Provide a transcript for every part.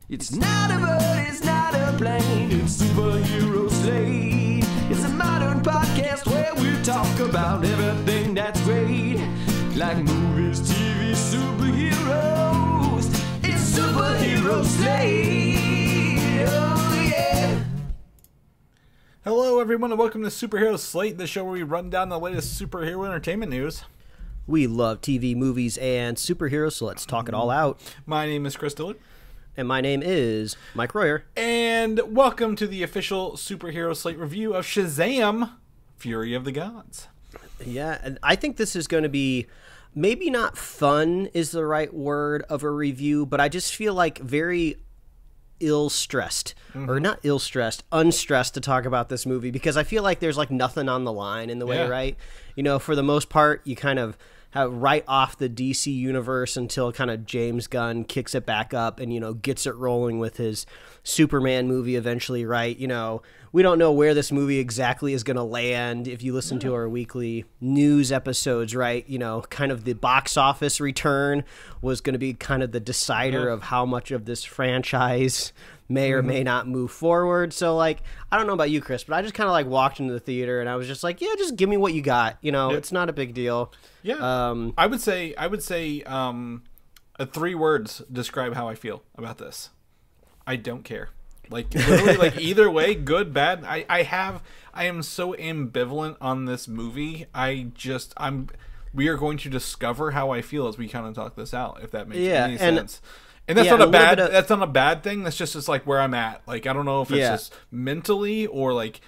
It's not a bird, it's not a plane, it's Superhero Slate. It's a modern podcast where we talk about everything that's great, like movies, TV, superheroes. It's Superhero Slate. Oh yeah. Hello everyone and welcome to Superhero Slate, the show where we run down the latest superhero entertainment news. We love TV, movies, and superheroes, so let's talk it all out. My name is Chris Dillard. And my name is Mike Royer. And welcome to the official Superhero Slate review of Shazam! Fury of the Gods. Yeah, and I think this is going to be, maybe not fun is the right word of a review, but I just feel like very ill-stressed, or not ill-stressed, unstressed to talk about this movie, because I feel like there's like nothing on the line in the way, right? You know, for the most part, you kind of have right off the DC universe until kind of James Gunn kicks it back up and, you know, gets it rolling with his Superman movie eventually, right? You know, we don't know where this movie exactly is going to land. If you listen to our weekly news episodes, right, you know, kind of the box office return was going to be kind of the decider of how much of this franchise may or may not move forward. So, like, I don't know about you, Chris, but I just kind of like walked into the theater and I was just like, yeah, just give me what you got. You know, it's not a big deal. Yeah. I would say 3 words describe how I feel about this. I don't care. Like, literally, like, either way, good, bad. I am so ambivalent on this movie. We are going to discover how I feel as we kind of talk this out, if that makes any sense. And that's not a bad. That's not a bad thing. That's just like where I'm at. Like, I don't know if it's just mentally or like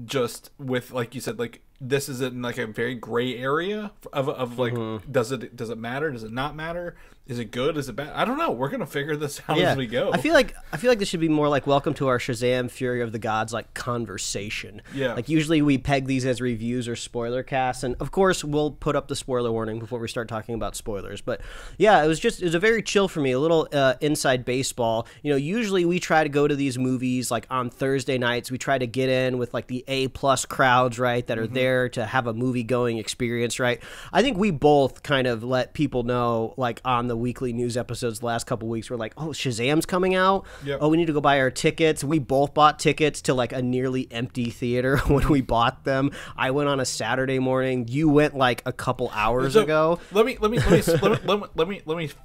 just with, like you said, like this is in like a very gray area of like does it matter? Does it not matter? Is it good? Is it bad? I don't know. We're gonna figure this out as we go. I feel like this should be more like welcome to our Shazam! Fury of the Gods like conversation. Yeah. Like usually we peg these as reviews or spoiler casts, and of course we'll put up the spoiler warning before we start talking about spoilers. But yeah, it was a very chill for me, a little inside baseball. You know, usually we try to go to these movies like on Thursday nights. We try to get in with like the A+ crowds, right, that are there to have a movie going experience, right? I think we both kind of let people know, like on the weekly news episodes the last couple weeks, we're like, oh, Shazam's coming out. Oh, we need to go buy our tickets. We both bought tickets to like a nearly empty theater when we bought them. I went on a Saturday morning. You went like a couple hours ago. Let me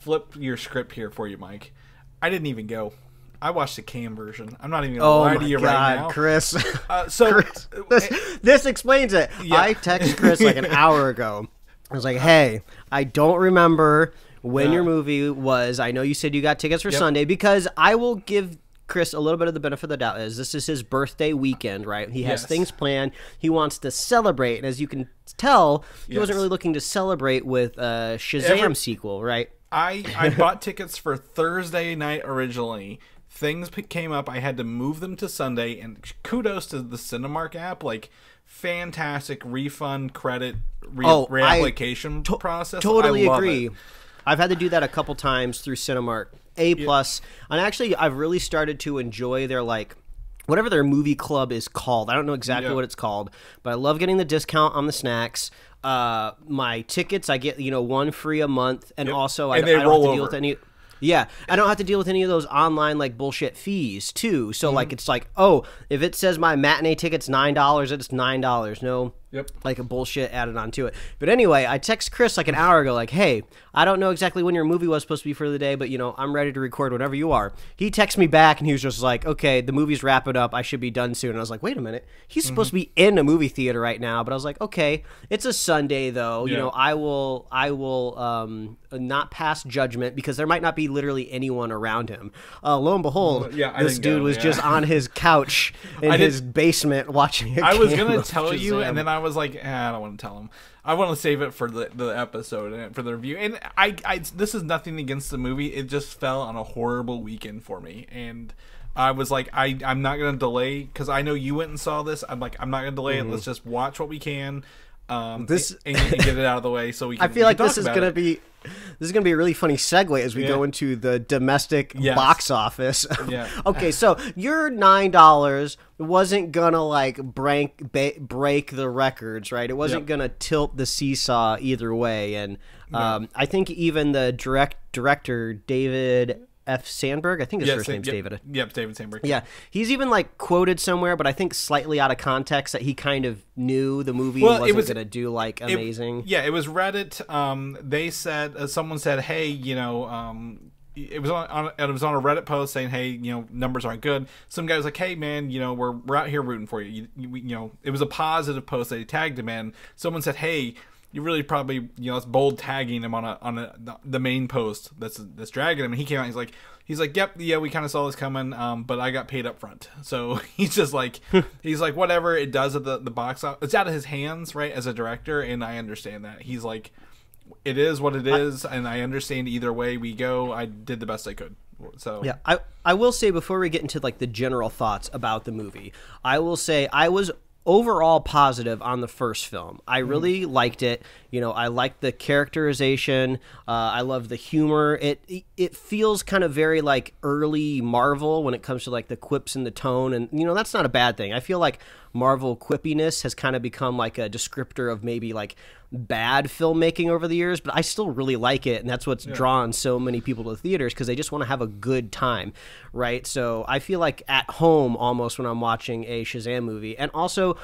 flip your script here for you, Mike. I didn't even go. I watched the cam version. I'm not even gonna lie to you right now, Chris. Chris, this explains it. Yeah. I texted Chris like an hour ago. I was like, hey, I don't remember when your movie was. I know you said you got tickets for Sunday, because I will give Chris a little bit of the benefit of the doubt. This is his birthday weekend, right? He has things planned. He wants to celebrate, and as you can tell, he wasn't really looking to celebrate with a Shazam sequel, right? I bought tickets for Thursday night originally. Things came up. I had to move them to Sunday, and kudos to the Cinemark app. Like, fantastic refund credit reapplication process. Totally agree. I've had to do that a couple times through Cinemark. A+. And actually, I've really started to enjoy their, like, whatever their movie club is called. I don't know exactly what it's called, but I love getting the discount on the snacks. My tickets, I get, one free a month, and also I don't have to deal with any... Yeah, I don't have to deal with any of those online, like, bullshit fees, too. So, like, it's like, oh, if it says my matinee ticket's $9, it's $9. No, like, a bullshit added on to it. But anyway, I text Chris, like, an hour ago, like, hey, I don't know exactly when your movie was supposed to be for the day, but, I'm ready to record whenever you are. He texted me back, and he was just like, okay, the movie's wrapping up. I should be done soon. And I was like, wait a minute. He's supposed to be in a movie theater right now. But I was like, okay, it's a Sunday, though. I will not pass judgment, because there might not be literally anyone around him. Lo and behold, this dude was just on his couch in his basement watching it. I was going to tell you, and then I was like, I don't want to tell him. I want to save it for the episode and for the review. And I this is nothing against the movie. It just fell on a horrible weekend for me. And I was like, I'm not going to delay, because I know you went and saw this. I'm like, I'm not going to delay it. Let's just watch what we can. And get it out of the way so we can. I feel like this is going to be a really funny segue as we go into the domestic box office. Okay, so your $9 wasn't gonna like break the records, right? It wasn't gonna tilt the seesaw either way, and I think even the director David F. Sandberg. I think his first name's David. Yep, David Sandberg. Yeah, he's even like quoted somewhere, but I think slightly out of context, that he kind of knew the movie wasn't going to do like amazing. It was Reddit. They said someone said, "Hey, it was on a Reddit post saying, hey, numbers aren't good." Some guy was like, "Hey, man, we're out here rooting for you." It was a positive post that he tagged him in. Someone said, "Hey, you really probably, it's bold tagging him on the main post that's dragging him." And he came out, he's like, "Yep, yeah, we kind of saw this coming, but I got paid up front." So he's just like, he's like, whatever it does at the box office, it's out of his hands, right, as a director, and I understand that. He's like, it is what it is, and I understand either way we go. I did the best I could. So yeah, I will say, before we get into like the general thoughts about the movie, I will say I was overall positive on the first film. I really liked it. I liked the characterization. I love the humor. It feels kind of very like early Marvel when it comes to like the quips and the tone, and that's not a bad thing. I feel like Marvel quippiness has kind of become like a descriptor of maybe like bad filmmaking over the years, but I still really like it, and that's what's drawn so many people to the theaters, because they just want to have a good time, right? So I feel like at home almost when I'm watching a Shazam movie. And also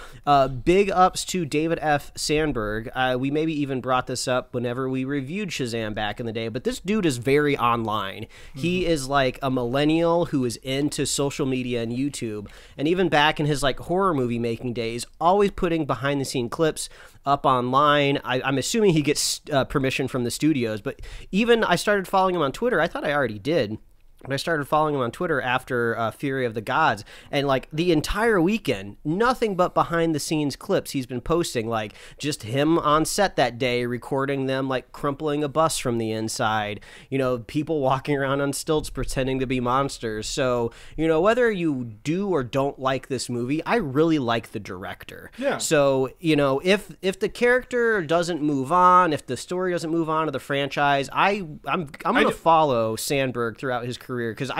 big ups to David F. Sandberg. We maybe even brought this up whenever we reviewed Shazam back in the day, but this dude is very online. He is like a millennial who is into social media and YouTube, and even back in his like horror movie making days, always putting behind the scene clips up online. I'm assuming he gets permission from the studios, but even I started following him on Twitter. I thought I already did. But I started following him on Twitter after Fury of the Gods, and like the entire weekend, nothing but behind the scenes clips he's been posting, like just him on set that day recording them like crumpling a bus from the inside, people walking around on stilts pretending to be monsters. So, whether you do or don't like this movie, I really like the director. Yeah. So, if the character doesn't move on, if the story doesn't move on to the franchise, I'm going to follow Sandberg throughout his career, because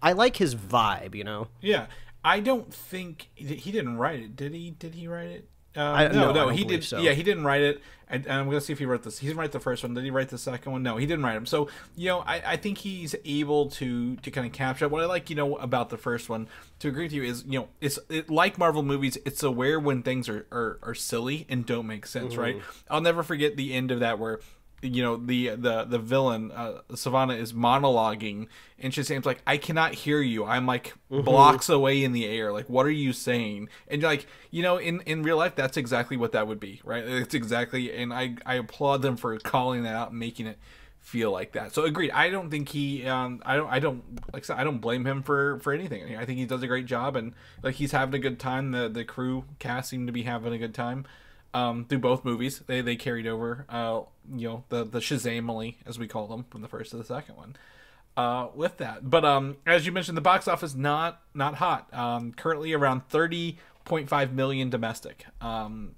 I like his vibe. Yeah, I don't think he didn't write it. Did he write it? No, he did. So. Yeah, he didn't write it. And I'm gonna see if he wrote this. He didn't write the first one. Did he write the second one? No, he didn't write them. So I think he's able to kind of capture what I like. About the first one. To agree with you is it's like Marvel movies. It's aware when things are silly and don't make sense. Right. I'll never forget the end of that where the villain Savannah is monologuing, and Shazam's like, "I cannot hear you. I'm like blocks away in the air. Like, what are you saying?" And you're like, in real life, that's exactly what that would be, right? It's exactly, and I applaud them for calling that out and making it feel like that. So agreed. I don't think he I don't like I said, I don't blame him for anything. I think he does a great job, and like he's having a good time. The crew cast seem to be having a good time. Through both movies, they carried over, the Shazamily, as we call them, from the first to the second one, with that. But as you mentioned, the box office not hot. Currently around 30.5 million domestic. On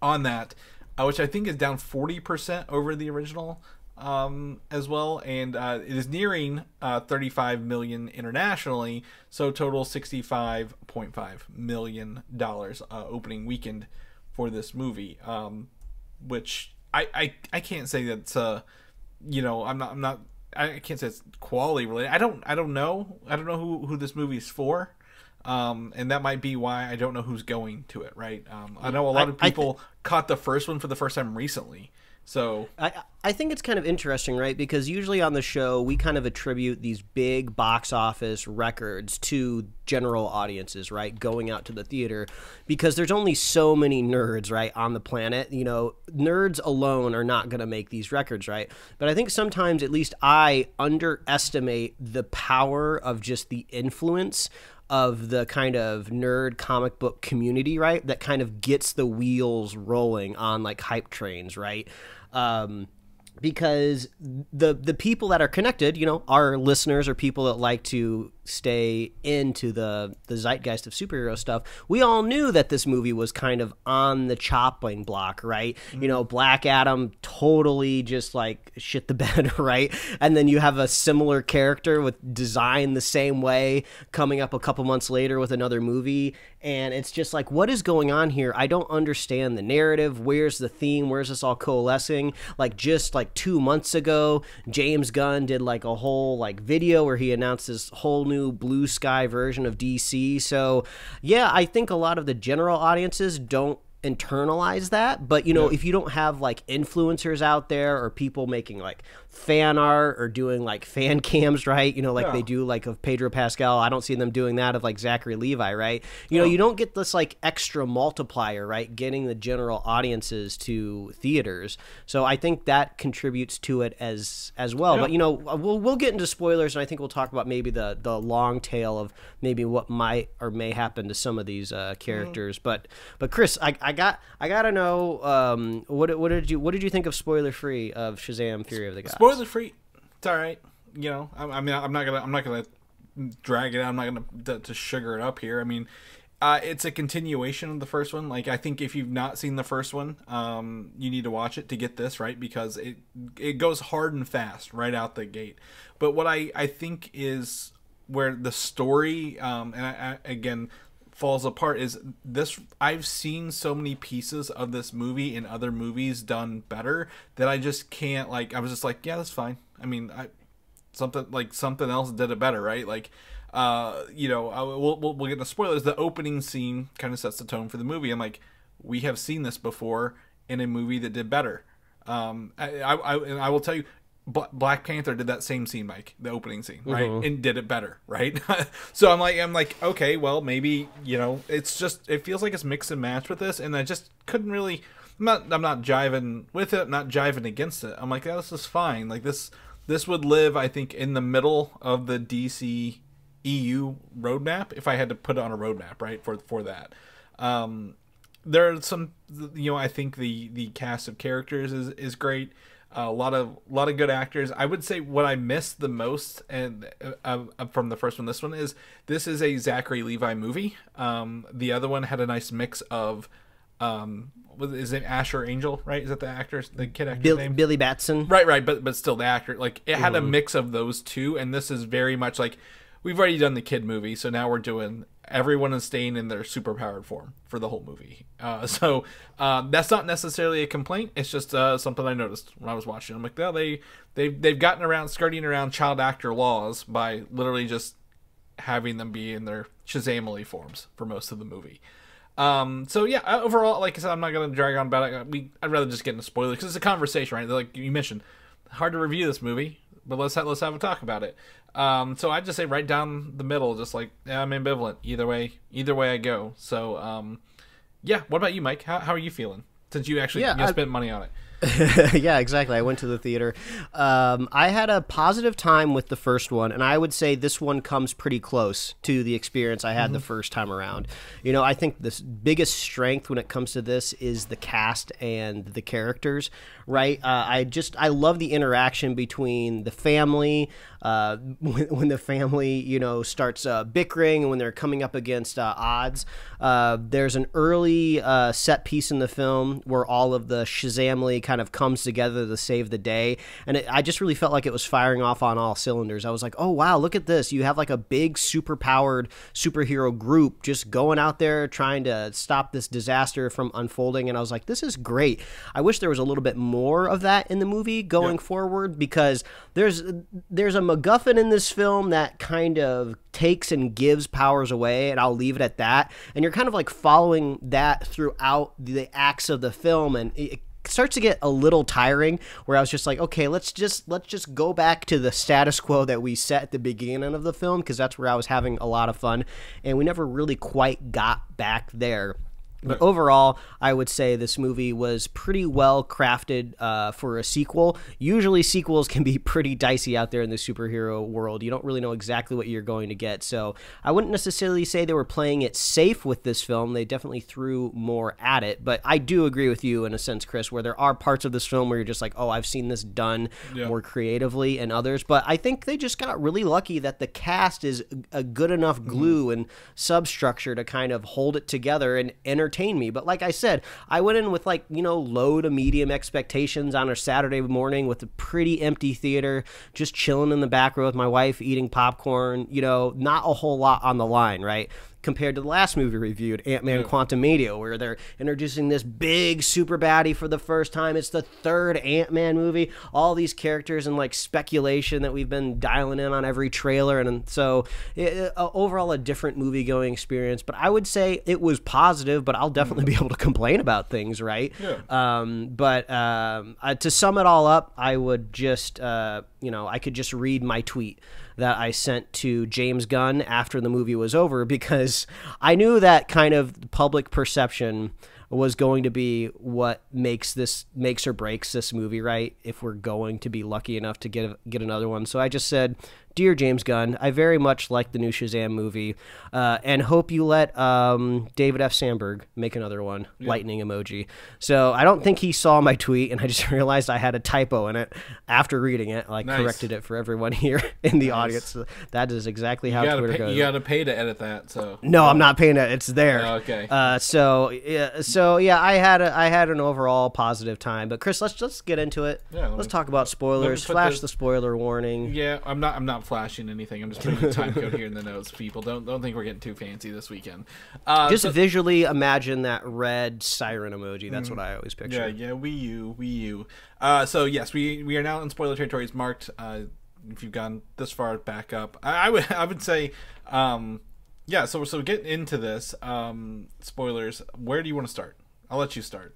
that, which I think is down 40% over the original, as well, and it is nearing 35 million internationally. So total $65.5 million opening weekend for this movie, which I can't say that's I'm not I can't say it's quality related. I don't know who this movie is for, and that might be why I don't know who's going to it. Right, I know a lot of people caught the first one for the first time recently. So I think it's kind of interesting, right? Because usually on the show, we kind of attribute these big box office records to general audiences, right? Going out to the theater, because there's only so many nerds, right, on the planet. Nerds alone are not going to make these records, right? But I think sometimes, at least I underestimate the power of just the influence of the kind of nerd comic book community, right? That kind of gets the wheels rolling on like hype trains, right? Because the people that are connected, our listeners are people that like to stay into the zeitgeist of superhero stuff. We all knew that this movie was kind of on the chopping block, right? Black Adam totally just like shit the bed, right? And then you have a similar character with design the same way coming up a couple months later with another movie. And it's just like, what is going on here? I don't understand the narrative. Where's the theme? Where's this all coalescing? Like, just like like 2 months ago, James Gunn did like a whole like video where he announced this whole new blue sky version of DC. So yeah, I think a lot of the general audiences don't internalize that, but you know, if you don't have like influencers out there or people making like fan art or doing like fan cams, right, you know, like they do like of Pedro Pascal, I don't see them doing that of like Zachary Levi, right, you know, you don't get this like extra multiplier, right, getting the general audiences to theaters. So I think that contributes to it as well. But you know, we'll get into spoilers, and I think we'll talk about maybe the long tail of maybe what might or may happen to some of these characters. But Chris, I gotta know, what did you think of spoiler free of Shazam: Fury of the Gods? Spoiler free, it's all right. You know, I mean, I'm not gonna drag it out. I'm not gonna to sugar it up here. I mean, it's a continuation of the first one. Like, I think if you've not seen the first one, you need to watch it to get this, right, because it goes hard and fast right out the gate. But what I think is where the story, and I again, falls apart is this. I've seen so many pieces of this movie in other movies done better that I just can't, like, I was just like, yeah, that's fine. I mean, something else did it better, right? Like, you know, we'll get into spoilers. The opening scene kind of sets the tone for the movie. I'm like, we have seen this before in a movie that did better. I will tell you, Black Panther did that same scene, Mike, the opening scene, right, and did it better, right? So I'm like, okay, well, maybe, you know, it's just, it feels like it's mix and match with this, and I just couldn't really. I'm not jiving with it, I'm not jiving against it. I'm like, yeah, this is fine. Like, this would live, I think, in the middle of the DC EU roadmap if I had to put it on a roadmap, right, for that. There are some, you know, I think the cast of characters is great. A lot of good actors. I would say what I missed the most, and from the first one, this is a Zachary Levi movie. The other one had a nice mix of, is it Asher Angel, right? Is that the kid actor's name? Billy Batson. Right. But still the actor. Like, it had a mix of those two, and this is very much like, we've already done the kid movie, so now we're doing everyone is staying in their superpowered form for the whole movie. So that's not necessarily a complaint. It's just something I noticed when I was watching. I'm like, well, they've gotten around, skirting around child actor laws by literally just having them be in their Shazamily forms for most of the movie. So yeah, overall, like I said, I'm not going to drag on about it. I'd rather just get into spoilers because it's a conversation, right? Like you mentioned, hard to review this movie, but let's have a talk about it. So I'd just say right down the middle, just like, yeah, I'm ambivalent. Either way I go. So, yeah. What about you, Mike? How are you feeling since you actually spent money on it? Yeah, exactly. I went to the theater. I had a positive time with the first one, and I would say this one comes pretty close to the experience I had the first time around. You know, I think the biggest strength when it comes to this is the cast and the characters, right? I love the interaction between the family, when the family, you know, starts bickering and when they're coming up against odds. There's an early set piece in the film where all of the Shazamily kind of comes together to save the day, and I just really felt like it was firing off on all cylinders. I was like, oh wow, look at this. You have like a big superpowered superhero group just going out there trying to stop this disaster from unfolding, and I was like, this is great. I wish there was a little bit more of that in the movie going forward, because there's a MacGuffin in this film that kind of takes and gives powers away, and I'll leave it at that. And you're kind of like following that throughout the acts of the film, and it starts to get a little tiring, where I was just like, okay, let's just go back to the status quo that we set at the beginning of the film, because that's where I was having a lot of fun, and we never really quite got back there. But overall, I would say this movie was pretty well crafted for a sequel. Usually sequels can be pretty dicey out there in the superhero world. You don't really know exactly what you're going to get. So I wouldn't necessarily say they were playing it safe with this film. They definitely threw more at it. But I do agree with you in a sense, Chris, where there are parts of this film where you're just like, oh, I've seen this done more creatively and others. But I think they just got really lucky that the cast is a good enough glue and substructure to kind of hold it together and entertain me. But like I said, I went in with, like, you know, low to medium expectations on a Saturday morning with a pretty empty theater, just chilling in the back row with my wife, eating popcorn, you know, not a whole lot on the line, right? compared to the last movie reviewed, Ant-Man Quantumania, where they're introducing this big super baddie for the first time. It's the third Ant-Man movie. All these characters and like speculation that we've been dialing in on every trailer, and so overall a different movie-going experience. But I would say it was positive, but I'll definitely be able to complain about things, right? To sum it all up, I would just, I could just read my tweet that I sent to James Gunn after the movie was over, because I knew that kind of public perception was going to be what makes or breaks this movie, right? If we're going to be lucky enough to get another one. So I just said, "Dear James Gunn, I very much like the new Shazam movie, and hope you let David F. Sandberg make another one." Lightning emoji. So I don't think he saw my tweet, and I just realized I had a typo in it after reading it. Corrected it for everyone here in the audience. So that is exactly how Twitter goes. You got to pay to edit that. So no, I'm not paying it. It's there. Oh, okay. So I had an overall positive time. But Chris, let's get into it. Yeah, let's talk about spoilers. Flash the spoiler warning. Yeah, I'm not flashing anything. I'm just putting the time code here in the notes. People don't think we're getting too fancy this weekend. Visually imagine that red siren emoji. That's what I always picture. Yeah. Wii U. So yes, we are now in spoiler territory. It's marked. If you've gone this far back up, I would say, So get into this. Spoilers. Where do you want to start? I'll let you start.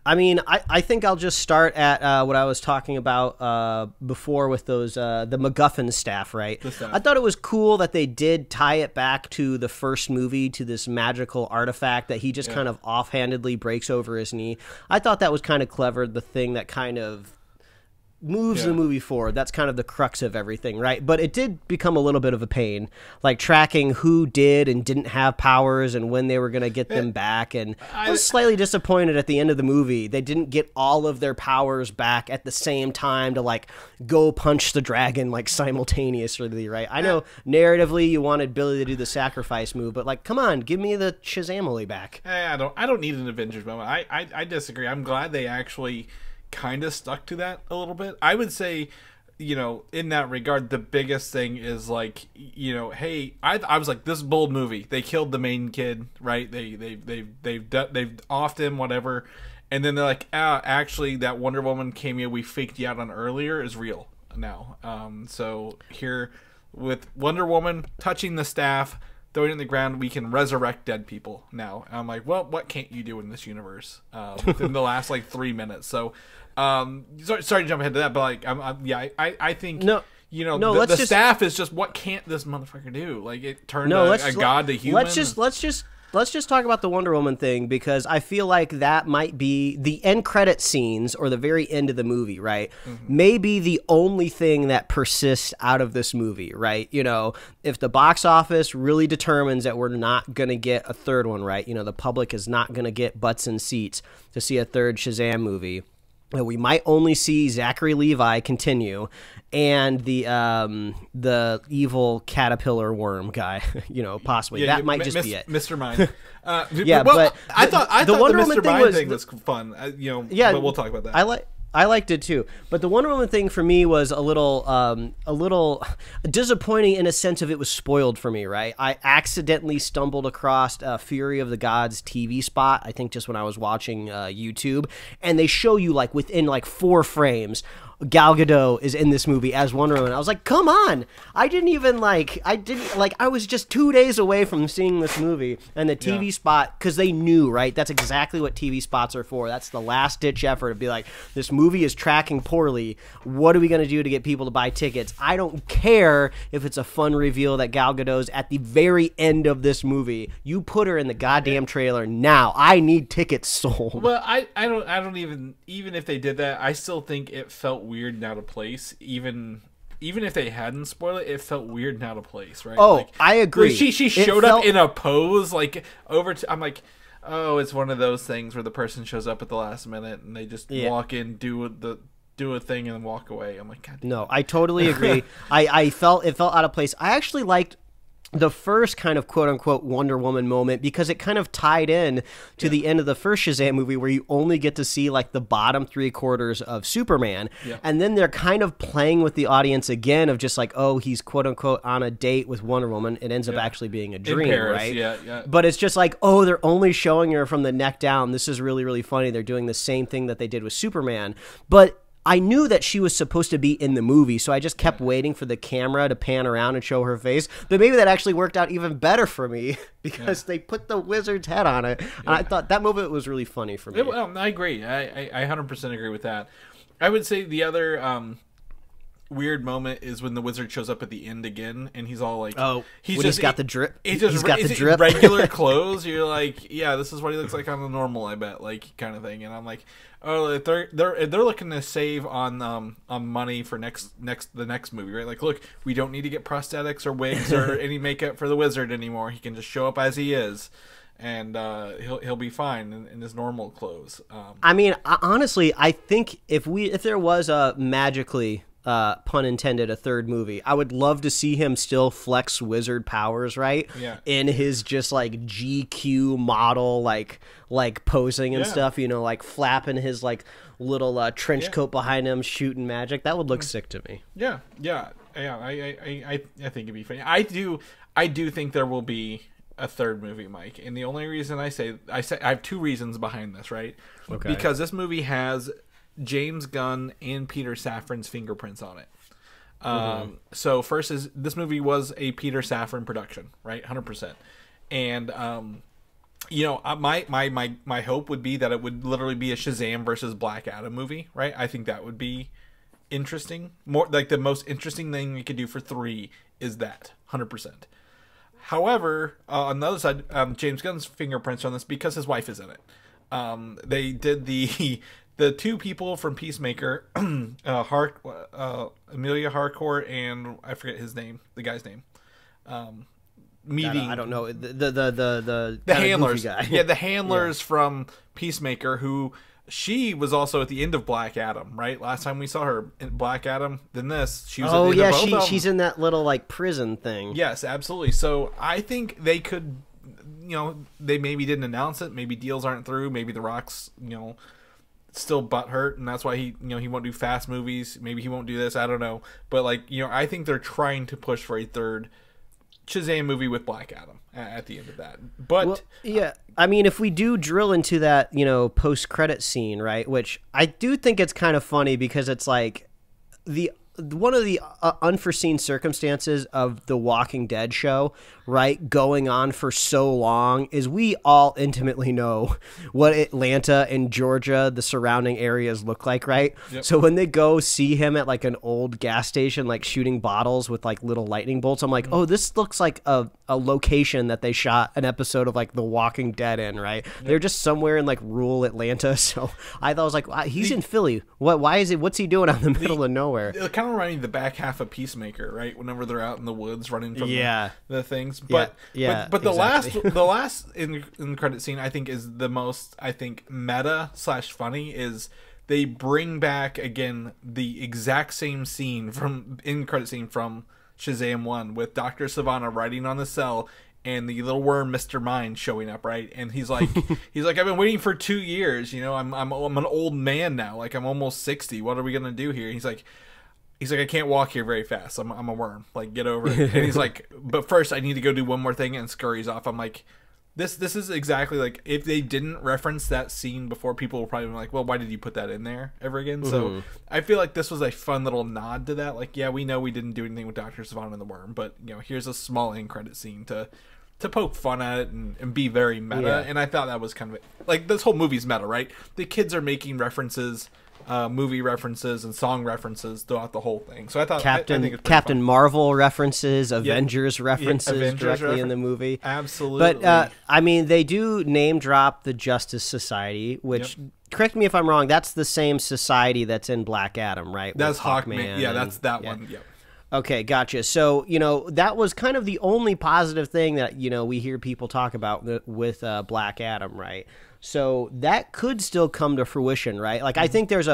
I mean, I think I'll just start at what I was talking about before with those the MacGuffin staff, right? I thought it was cool that they did tie it back to the first movie, to this magical artifact that he just kind of offhandedly breaks over his knee. I thought that was kind of clever, the thing that kind of moves the movie forward. That's kind of the crux of everything, right? But it did become a little bit of a pain, like tracking who did and didn't have powers and when they were going to get them back. And I was slightly disappointed at the end of the movie. They didn't get all of their powers back at the same time to like go punch the dragon like simultaneously, right? I know narratively you wanted Billy to do the sacrifice move, but like, come on, give me the Shazamily back. I don't need an Avengers moment. I disagree. I'm glad they actually kind of stuck to that a little bit. I would say, in that regard, the biggest thing is like, hey, I was like, this bold movie. They killed the main kid, right? They've offed him, whatever, and then they're like, actually, that Wonder Woman cameo we faked you out on earlier is real now. So here with Wonder Woman touching the staff, throwing it in the ground, we can resurrect dead people now. And I'm like, well, what can't you do in this universe within the last like 3 minutes? So, sorry to jump ahead to that, but like, I think the staff is just, what can't this motherfucker do? Like, it turned a god to human. Let's just talk about the Wonder Woman thing, because I feel like that might be the end credit scenes or the very end of the movie, right? Maybe the only thing that persists out of this movie, right? If the box office really determines that we're not going to get a third one, right? The public is not going to get butts in seats to see a third Shazam movie. We might only see Zachary Levi continue, and the evil caterpillar worm guy, possibly that might just be it. Mr. Mind. But I thought the Wonder Woman thing was fun. But we'll talk about that. I liked it too, but the Wonder Woman thing for me was a little disappointing in a sense of it was spoiled for me, right? I accidentally stumbled across Fury of the Gods TV spot, I think just when I was watching YouTube, and they show you like within like 4 frames, Gal Gadot is in this movie as Wonder Woman. I was like, come on! I was just 2 days away from seeing this movie, and the TV spot, because they knew, right? That's exactly what TV spots are for. That's the last-ditch effort to be like, this movie is tracking poorly. What are we going to do to get people to buy tickets? I don't care if it's a fun reveal that Gal Gadot's at the very end of this movie. You put her in the goddamn trailer now. I need tickets sold. Well, I don't even if they did that, I still think it felt weird and out of place. Even if they hadn't spoiled it, it felt weird and out of place, right? Oh, like, I agree. She showed up in a pose like I'm like, oh, it's one of those things where the person shows up at the last minute and they just walk in, do a thing, and then walk away. I'm like, God damn. No, I totally agree. I felt out of place. I actually liked the first kind of quote-unquote Wonder Woman moment, because it kind of tied in to the end of the first Shazam movie, where you only get to see like the bottom 3/4 of Superman, and then they're kind of playing with the audience again of just like, oh, he's quote-unquote on a date with Wonder Woman. It ends up actually being a dream, right? But it's just like, oh, they're only showing her from the neck down. This is really, really funny. They're doing the same thing that they did with Superman, but I knew that she was supposed to be in the movie, so I just kept waiting for the camera to pan around and show her face. But maybe that actually worked out even better for me because they put the wizard's head on it. And I thought that moment was really funny for me. I agree. I 100% agree with that. I would say the other weird moment is when the wizard shows up at the end again, and he's all like, he's got the drip. He's got the drip. Regular clothes. You're like, yeah, this is what he looks like on the normal, I bet, like kind of thing. And I'm like, oh, they're looking to save on money for the next movie, right? Like, look, we don't need to get prosthetics or wigs or any makeup for the wizard anymore. He can just show up as he is, and he'll be fine in his normal clothes. I mean, honestly, I think if there was a magically, pun intended, a third movie, I would love to see him still flex wizard powers, right? Yeah. In his just like GQ model, like posing and stuff, you know, like flapping his like little trench coat behind him, shooting magic. That would look sick to me. Yeah. I think it'd be funny. I do think there will be a third movie, Mike. And the only reason I have two reasons behind this, right? Okay. Because this movie has James Gunn and Peter Safran's fingerprints on it. So first is this movie was a Peter Safran production, right? 100%. And you know, my hope would be that it would literally be a Shazam versus Black Adam movie, right? I think that would be interesting. More like the most interesting thing we could do for 3 is that 100%. However, on the other side, James Gunn's fingerprints on this because his wife is in it. They did the two people from Peacemaker, Amelia Harcourt and I forget his name, the guy's name. Meeting. I don't know the handlers. Guy. Yeah, the handlers from Peacemaker, who she was also at the end of Black Adam, right? Last time we saw her in Black Adam, then this, she was. Oh at the end of both of them. She's in that little like prison thing. Yes, absolutely. So I think they could, you know, they maybe didn't announce it. Maybe deals aren't through. Maybe The Rock's, you know, still butthurt, and that's why he won't do fast movies. Maybe he won't do this. I don't know. But like, you know, I think they're trying to push for a third Shazam movie with Black Adam at the end of that. But well, yeah, I mean, if we do drill into that, you know, post-credit scene, right, which I do think it's kind of funny because it's like one of the unforeseen circumstances of the Walking Dead show, right, going on for so long is we all intimately know what Atlanta and Georgia, the surrounding areas, look like, right? Yep. So when they go see him at like an old gas station, like shooting bottles with like little lightning bolts, I'm like, oh, this looks like a location that they shot an episode of like The Walking Dead in, right? Yep. They're just somewhere in like rural Atlanta. So I thought, I was like, he's in Philly. What's he doing out in the middle of nowhere? It kind of reminded me of the back half of Peacemaker, right? Whenever they're out in the woods running from the things. But the exactly. last in the credit scene, I think, is the most, I think, meta / funny is they bring back again the exact same scene from credit scene from Shazam 1 with Dr. Savannah writing on the cell and the little worm Mr. Mind showing up, right? And he's like I've been waiting for 2 years, you know, I'm an old man now, like I'm almost 60. What are we gonna do here? And he's like, I can't walk here very fast. I'm a worm. Like, get over it. And he's like, but first I need to go do one more thing, and scurries off. I'm like, this is exactly like, if they didn't reference that scene before, people would probably be like, well, why did you put that in there ever again? Mm-hmm. So I feel like this was a fun little nod to that. Like, yeah, we know we didn't do anything with Dr. Savannah and the worm, but, you know, here's a small end credit scene to poke fun at it and be very meta. Yeah. And I thought that was kind of, like, this whole movie's meta, right? The kids are making references, movie references and song references throughout the whole thing. So I thought I think it's Captain Marvel references, Avengers references directly in the movie. Absolutely. But I mean, they do name drop the Justice Society, which correct me if I'm wrong, that's the same society that's in Black Adam, right? That's Hawkman. Yeah, that's that one. Yep. Okay, gotcha. So, you know, that was kind of the only positive thing that, you know, we hear people talk about with Black Adam, right? So that could still come to fruition, right? Like, I think there's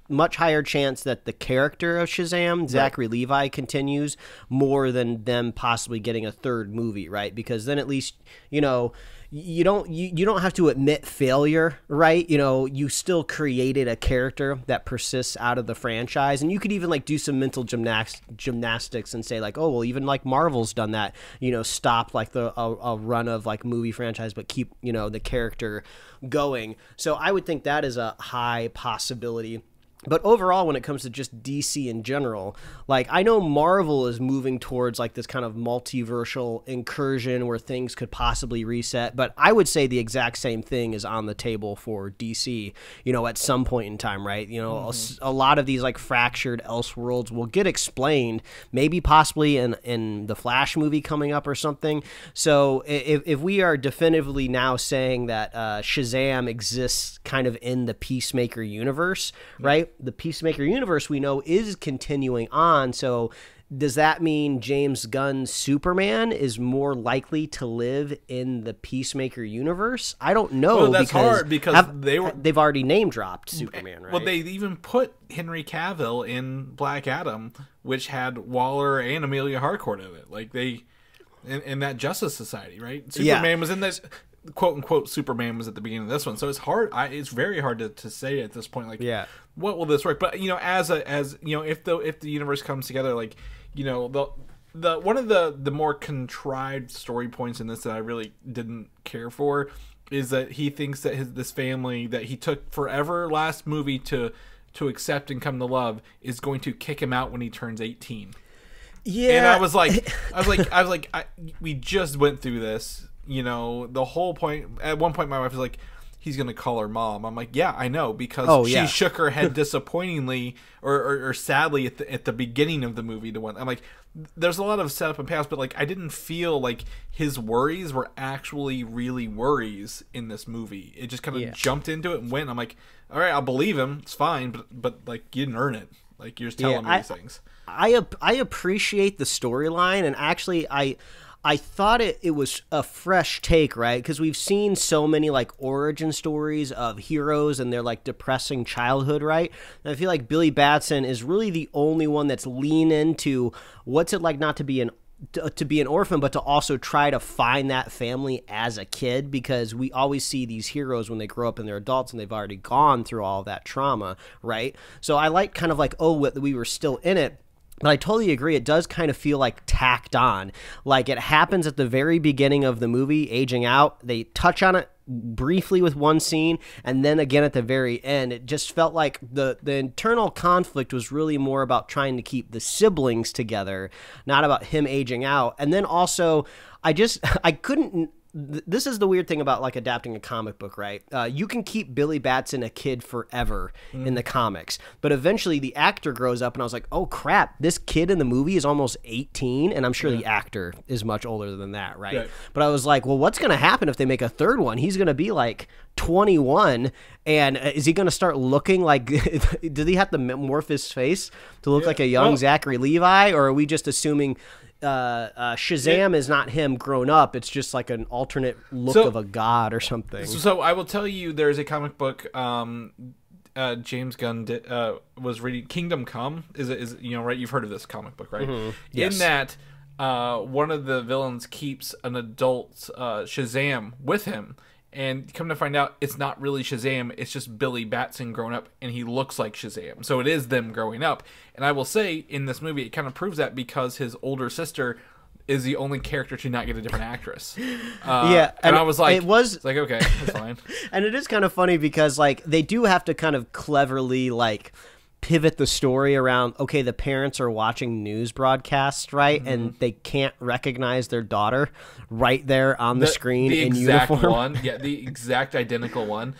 much higher chance that the character of Shazam, Zachary Levi, continues more than them possibly getting a third movie, right? Because then at least, you know, you don't have to admit failure, right? You know, you still created a character that persists out of the franchise, and you could even like do some mental gymnastics and say like, oh well, even like Marvel's done that, you know, stop like a run of like movie franchise, but keep, you know, the character going. So I would think that is a high possibility. But overall, when it comes to just DC in general, like I know Marvel is moving towards like this kind of multiversal incursion where things could possibly reset. But I would say the exact same thing is on the table for DC, you know, at some point in time, right? You know, a lot of these like fractured Elseworlds will get explained, maybe possibly in the Flash movie coming up or something. So if we are definitively now saying that Shazam exists kind of in the Peacemaker universe, right? The Peacemaker universe we know is continuing on, so does that mean James Gunn's Superman is more likely to live in the Peacemaker universe? I don't know. Well, that's hard because they've already name dropped Superman, right? Well, they even put Henry Cavill in Black Adam, which had Waller and Amelia Harcourt in it. Like they in that Justice Society, right? Superman was in this. "Quote unquote" Superman was at the beginning of this one, so it's hard. It's very hard to say at this point. Like, what will this work? But you know, as you know, if the universe comes together, like, you know, the one of the more contrived story points in this that I really didn't care for is that he thinks that this family that he took forever last movie to accept and come to love is going to kick him out when he turns 18. Yeah, and I was like, we just went through this. You know, the whole point, at one point my wife was like, he's going to call her mom. I'm like, yeah, I know, because she shook her head disappointingly or sadly at the beginning of the movie to one. I'm like, there's a lot of setup and payoff, but like I didn't feel like his worries were actually really worries in this movie. It just kind of jumped into it and went. I'm like, all right, I'll believe him. It's fine, but like you didn't earn it. Like you're just telling me these things. I appreciate the storyline, and actually I thought it was a fresh take, right? Because we've seen so many like origin stories of heroes and their like depressing childhood, right? And I feel like Billy Batson is really the only one that's leaned into what's it like not to be an orphan, but to also try to find that family as a kid, because we always see these heroes when they grow up and they're adults and they've already gone through all of that trauma, right? So I like kind of like, we were still in it. But I totally agree. It does kind of feel like tacked on. Like it happens at the very beginning of the movie, aging out. They touch on it briefly with one scene, and then again at the very end. It just felt like the internal conflict was really more about trying to keep the siblings together, not about him aging out. And then also, I couldn't... This is the weird thing about like adapting a comic book, right? You can keep Billy Batson a kid forever in the comics, but eventually the actor grows up, and I was like, oh crap, this kid in the movie is almost 18, and I'm sure the actor is much older than that, right? But I was like, well, what's going to happen if they make a third one? He's going to be like 21, and is he going to start looking like, did he have to morph his face to look like a young Zachary Levi, or are we just assuming Shazam is not him grown up? It's just like an alternate look of a god or something. So I will tell you, there's a comic book James Gunn was reading. Kingdom Come is you know, right? You've heard of this comic book, right? Mm-hmm. Yes. In that, one of the villains keeps an adult Shazam with him. And come to find out, it's not really Shazam. It's just Billy Batson grown up, and he looks like Shazam. So it is them growing up. And I will say, in this movie, it kind of proves that because his older sister is the only character to not get a different actress. And I was like, it's like, okay, that's fine. And it is kind of funny because, like, they do have to kind of cleverly, like, pivot the story around, okay, the parents are watching news broadcasts, right? Mm-hmm. And they can't recognize their daughter right there on the screen in uniform. One. Yeah, the exact identical one.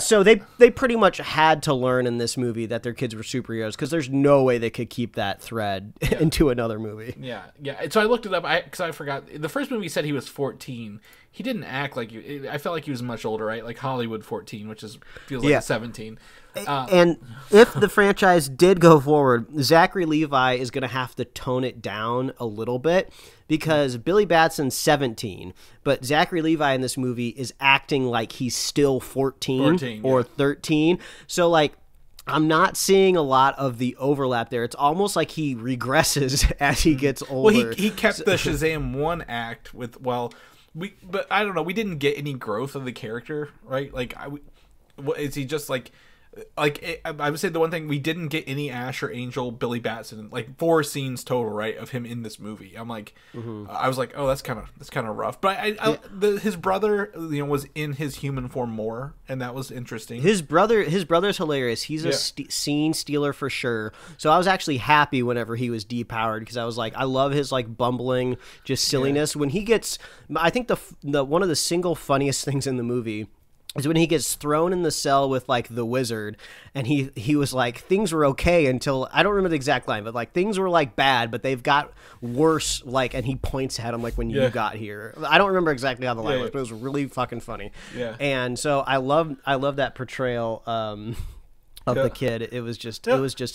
So they pretty much had to learn in this movie that their kids were superheroes, because there's no way they could keep that thread into another movie. Yeah. So I looked it up because I forgot. The first movie said he was 14. He didn't act like I felt like he was much older, right? Like Hollywood 14, which feels like 17. And if the franchise did go forward, Zachary Levi is going to have to tone it down a little bit, because Billy Batson's 17, but Zachary Levi in this movie is acting like he's still 14 or 13. So, like, I'm not seeing a lot of the overlap there. It's almost like he regresses as he gets older. Well, he kept the Shazam 1 act with, but I don't know. We didn't get any growth of the character, right? Like, is he just like I would say the one thing, we didn't get any Ash or Angel, Billy Batson, like 4 scenes total, right, of him in this movie. I'm like, I was like, oh, that's kind of rough. But his brother, was in his human form more, and that was interesting. His brother's hilarious. He's a scene stealer for sure. So I was actually happy whenever he was depowered, because I was like, I love his like bumbling, just silliness. When he gets, I think the one of the single funniest things in the movie is when he gets thrown in the cell with like the wizard, and he was like, things were okay until, I don't remember the exact line, but like things were like bad, but they've got worse, like, and he points at him like, when you got here. I don't remember exactly how the line was, but it was really fucking funny. Yeah. And so I love that portrayal of the kid. It was just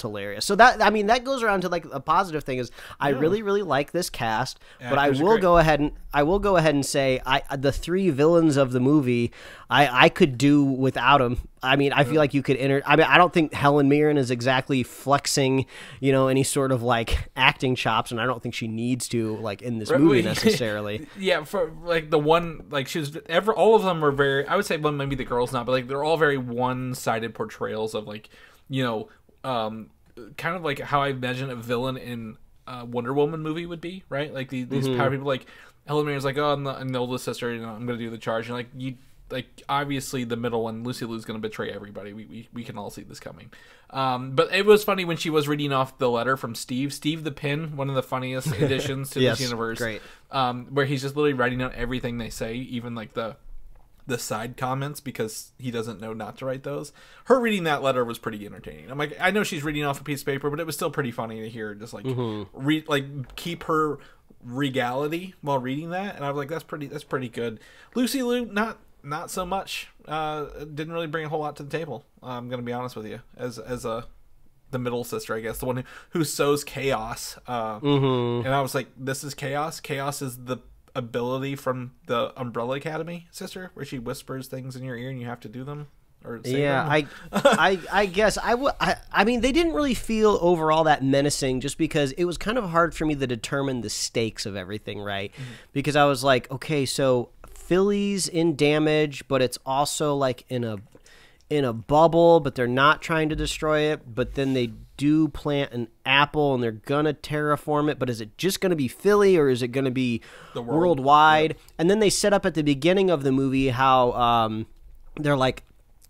hilarious. So that goes around to like a positive thing is I really like this cast, but I will go ahead and say the 3 villains of the movie I could do without them. I mean, I feel like you could I don't think Helen Mirren is exactly flexing, any sort of like acting chops, and I don't think she needs to like in this movie necessarily. Yeah, for like the one, like all of them are very, I would say, well, maybe the girls not, but like they're all very one-sided portrayals of like, kind of like how I imagine a villain in a Wonder Woman movie would be, right? Like these power people, like Helen Mirren's like, oh, I'm the oldest sister, I'm going to do the charge, and like obviously the middle one, Lucy Liu's going to betray everybody. We can all see this coming. But it was funny when she was reading off the letter from Steve the Pin, one of the funniest additions to this universe. Great. Where he's just literally writing out everything they say, even like the side comments, because he doesn't know not to write those. Her reading that letter was pretty entertaining. I'm like, I know she's reading off a piece of paper, but it was still pretty funny to hear just like keep her regality while reading that. And I was like, that's pretty good. Lucy Liu, not so much. Didn't really bring a whole lot to the table. I'm gonna be honest with you, as the middle sister, I guess, the one who sows chaos. And I was like, this is chaos. Chaos is the ability from the Umbrella Academy, sister, where she whispers things in your ear and you have to do them. Or say them. I guess I mean, they didn't really feel overall that menacing, just because it was kind of hard for me to determine the stakes of everything, right? Because I was like, okay, so Philly's in damage, but it's also like in a bubble, but they're not trying to destroy it. But then they do plant an apple and they're gonna terraform it. But is it just gonna be Philly, or is it gonna be worldwide? Yeah. And then they set up at the beginning of the movie how they're like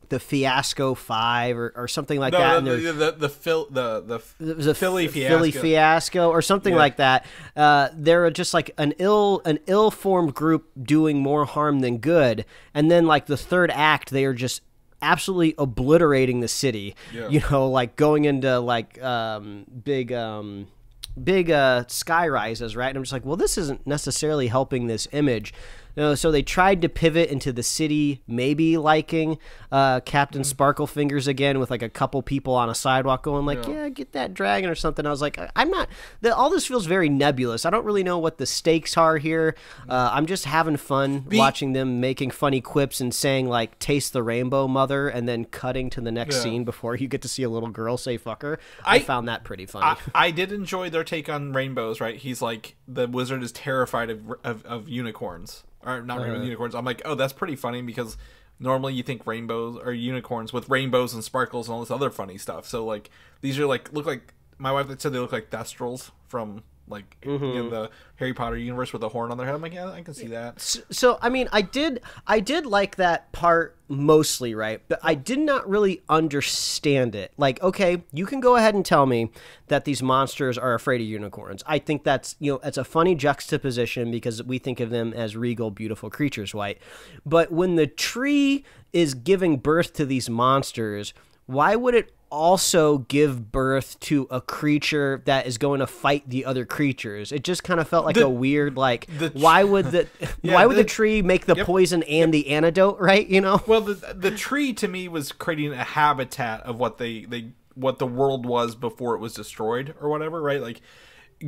the Fiasco 5 or something like that. And the Philly Fiasco. Philly Fiasco or something like that. They're just like an ill-formed group doing more harm than good. And then like the third act, they are just absolutely obliterating the city. Yeah. Like going into like big sky rises, right? And I'm just like, well, this isn't necessarily helping this image. So they tried to pivot into the city maybe liking Captain Sparklefingers again, with like a couple people on a sidewalk going like, yeah, get that dragon or something. I was like, I'm not, all this feels very nebulous. I don't really know what the stakes are here. I'm just having fun watching them making funny quips and saying like, taste the rainbow, mother, and then cutting to the next scene before you get to see a little girl say fucker. I found that pretty funny. I did enjoy their take on rainbows, right? He's like, the wizard is terrified of unicorns. Or not rainbows, unicorns. I'm like, oh, that's pretty funny, because normally you think rainbows or unicorns with rainbows and sparkles and all this other funny stuff. So like, these are like, look like, my wife said they look like Thestrals from like in the Harry Potter universe with a horn on their head. I'm like, yeah, I can see that. So I mean, I did like that part mostly, right? But I did not really understand it. Like, okay, you can go ahead and tell me that these monsters are afraid of unicorns. I think that's, it's a funny juxtaposition, because we think of them as regal, beautiful creatures, right? But when the tree is giving birth to these monsters, why would it also give birth to a creature that is going to fight the other creatures? It just kind of felt like a weird, like, why would the tree make the poison and the antidote, right? Well, the tree to me was creating a habitat of what what the world was before it was destroyed or whatever, right? Like,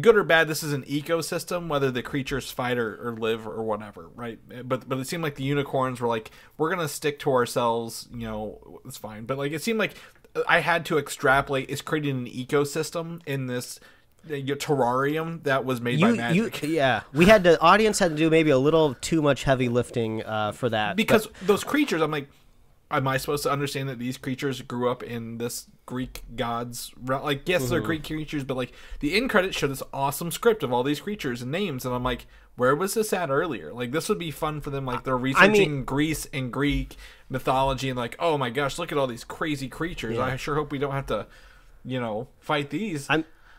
good or bad, this is an ecosystem, whether the creatures fight or live or whatever, right? But it seemed like the unicorns were like, we're gonna stick to ourselves, it's fine. But like, it seemed like I had to extrapolate. It's creating an ecosystem in this terrarium that was made by magic. The audience had to do maybe a little too much heavy lifting for that. Because those creatures, I'm like, am I supposed to understand that these creatures grew up in this Greek gods? Like, yes, they're Greek creatures, but like the end credits show this awesome script of all these creatures and names, and I'm like, where was this at earlier? Like, this would be fun for them. Like, they're researching Greece and Greek mythology, and like, oh my gosh, look at all these crazy creatures. I sure hope we don't have to, fight these.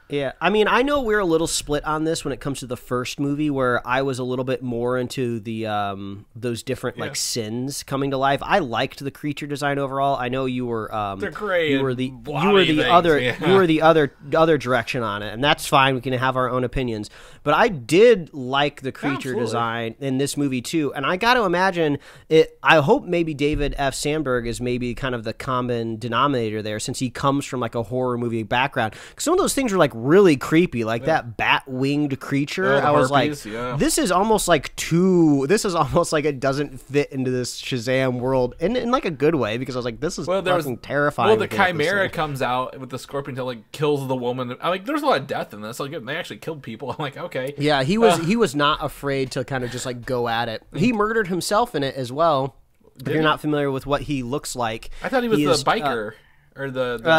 Yeah, I mean, I know we're a little split on this when it comes to the first movie, where I was a little bit more into the those different like sins coming to life. I liked the creature design overall. I know you were they're great. You were the other direction on it, and that's fine. We can have our own opinions, but I did like the creature design in this movie too. And I got to imagine it. I hope maybe David F. Sandberg is maybe kind of the common denominator there, since he comes from like a horror movie background. Because some of those things were like really creepy, like that bat-winged creature. I was harpies, like, this is almost like it doesn't fit into this Shazam world in like a good way, because I was like, this is fucking terrifying. Well, the Chimera comes out with the scorpion tail, like kills the woman. I'm like, there's a lot of death in this. Like, they actually killed people. I'm like, okay. Yeah, he was not afraid to kind of just like go at it. He murdered himself in it as well. If you're not familiar with what he looks like, I thought he was the biker. Or